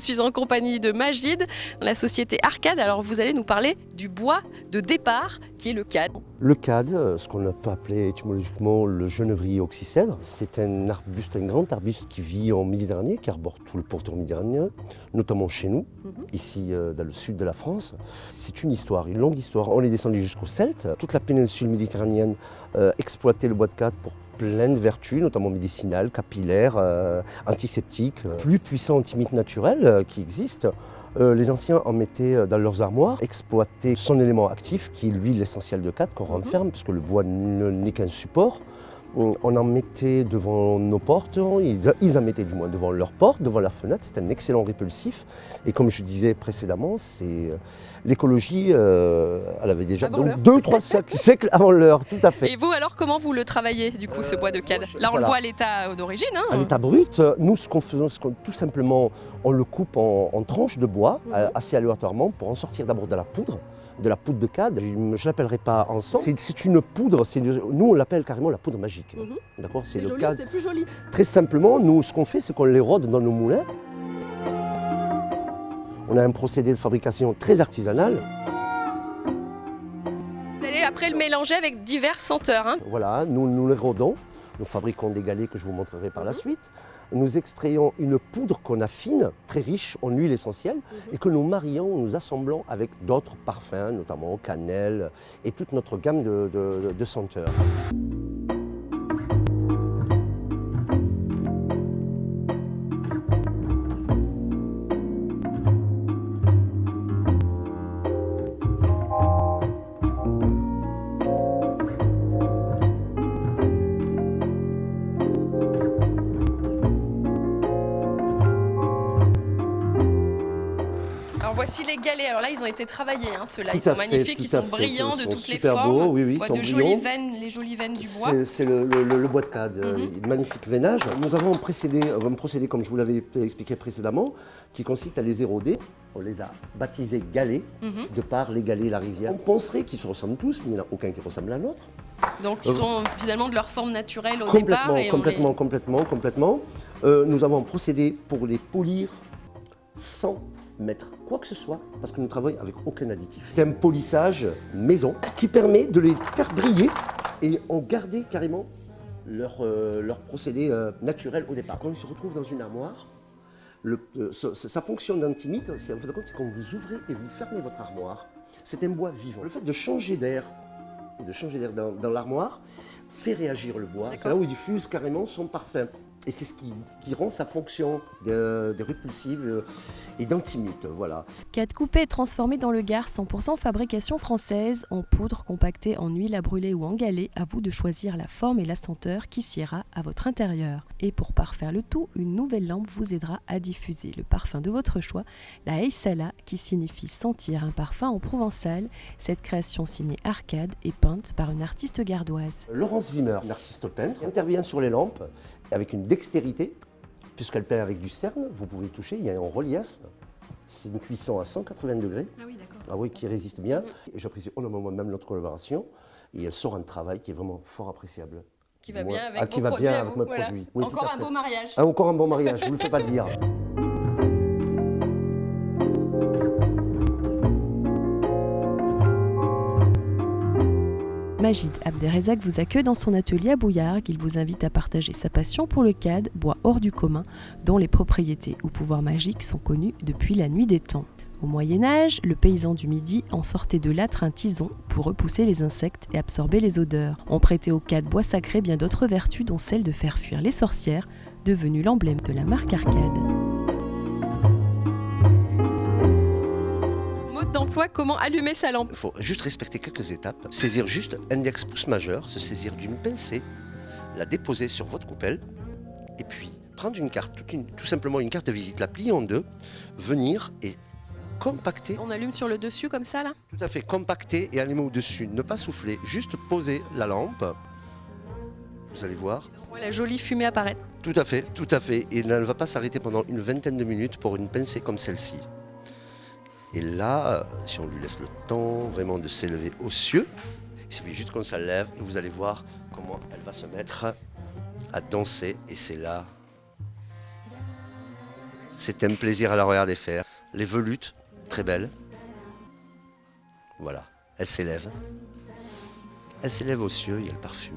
suis en compagnie de Majid, dans la société Arcade. Alors vous allez nous parler du bois de départ qui est le cadre. Le cadre, ce qu'on peut appeler étymologiquement le genevrier oxycèdre, c'est un arbuste, un grand arbuste qui vit en Méditerranée, qui arbore tout le pourtour méditerranéen, notamment chez nous, ici dans le sud de la France. C'est une histoire, une longue histoire. On est descendu jusqu'aux Celtes. Toute la péninsule méditerranéenne exploitait le bois de cadre pour plein de vertus, notamment médicinales, capillaires, antiseptiques, plus puissants antimites naturels qui existent. Les anciens en mettaient dans leurs armoires, exploitaient son élément actif qui est l'huile essentielle de cadre qu'on renferme, parce que le bois n'est qu'un support. On en mettait devant nos portes, ils en mettaient du moins devant leurs portes, devant leurs fenêtres. C'est un excellent répulsif. Et comme je disais précédemment, l'écologie, elle avait déjà donc 2-3 siècles avant l'heure, tout à fait. Et vous alors, comment vous le travaillez du coup, ce bois de cadre? Là on le voit à l'état d'origine. À l'état brut, nous ce qu'on fait, tout simplement, on le coupe en tranches de bois, assez aléatoirement, pour en sortir d'abord de la poudre de cadre. Je ne l'appellerai pas encens. C'est une poudre, nous on l'appelle carrément la poudre magique. D'accord, c'est joli, c'est plus joli. Très simplement, nous ce qu'on fait, c'est qu'on l'érode dans nos moulins. On a un procédé de fabrication très artisanal. Vous allez après le mélanger avec diverses senteurs. Voilà, nous l'érodons. Nous fabriquons des galets que je vous montrerai par la suite. Nous extrayons une poudre qu'on affine, très riche en huile essentielle, et que nous marions, nous assemblons avec d'autres parfums, notamment cannelle et toute notre gamme de senteurs. Alors voici les galets. Alors là, ils ont été travaillés, ceux-là. Ils sont magnifiques, ils sont brillants de toutes les formes. Beaux, oui, ils sont de jolies veines, les jolies veines du bois. C'est le bois de cadre, magnifique veinage. Nous avons un procédé, comme je vous l'avais expliqué précédemment, qui consiste à les éroder. On les a baptisés galets, de par les galets et la rivière. On penserait qu'ils se ressemblent tous, mais il n'y en a aucun qui ressemble à l'autre. Donc ils sont finalement de leur forme naturelle au départ. Complètement. Nous avons un procédé pour les polir sans mettre quoi que ce soit, parce que nous travaillons avec aucun additif. C'est un polissage maison qui permet de les faire briller et en garder carrément leur procédé naturel au départ. Quand ils se retrouvent dans une armoire, sa fonction d'antimite, c'est quand vous ouvrez et vous fermez votre armoire. C'est un bois vivant. Le fait de changer d'air dans l'armoire fait réagir le bois. C'est là où il diffuse carrément son parfum. Et c'est ce qui rend sa fonction de répulsive et d'intimite, voilà. Cadre coupé et transformé dans le Gard, 100% fabrication française, en poudre compactée en huile à brûler ou en galet, à vous de choisir la forme et la senteur qui siera à votre intérieur. Et pour parfaire le tout, une nouvelle lampe vous aidera à diffuser le parfum de votre choix, la Heissala, qui signifie sentir un parfum en provençal. Cette création signée Arcade est peinte par une artiste gardoise. Laurence Wimmer, une artiste peintre, intervient sur les lampes avec une dextérité, puisqu'elle peint avec du cerne, vous pouvez toucher, il y a un relief. C'est une cuisson à 180 degrés. Ah oui, d'accord. Ah oui, qui résiste bien. Et j'apprécie énormément même notre collaboration. Et elle sort un travail qui est vraiment fort appréciable. Qui va bien avec vos produits. Avec mes produits. Oui, encore un beau mariage. Encore un bon mariage, je ne vous le fais pas dire. Majid Abderrezzaq vous accueille dans son atelier à Bouillargues. Il vous invite à partager sa passion pour le cadre, bois hors du commun, dont les propriétés ou pouvoirs magiques sont connus depuis la nuit des temps. Au Moyen-Âge, le paysan du Midi en sortait de l'âtre un tison pour repousser les insectes et absorber les odeurs. On prêtait au cadre bois sacré bien d'autres vertus, dont celle de faire fuir les sorcières, devenu l'emblème de la marque Arcade. D'emploi, comment allumer sa lampe? Il faut juste respecter quelques étapes, saisir juste index pouce majeur, se saisir d'une pincée, la déposer sur votre coupelle, et puis prendre une carte, tout simplement une carte de visite, la plier en deux, venir et compacter. On allume sur le dessus comme ça là? Tout à fait, compacter et allumer au-dessus, ne pas souffler, juste poser la lampe, vous allez voir. On voit la jolie fumée apparaître. Tout à fait, et elle ne va pas s'arrêter pendant une vingtaine de minutes pour une pincée comme celle-ci. Et là, si on lui laisse le temps vraiment de s'élever aux cieux, il suffit juste qu'on s'élève et vous allez voir comment elle va se mettre à danser. Et c'est là C'est un plaisir à la regarder faire. Les volutes, très belles. Voilà, elles s'élèvent. Elles s'élèvent aux cieux, il y a le parfum.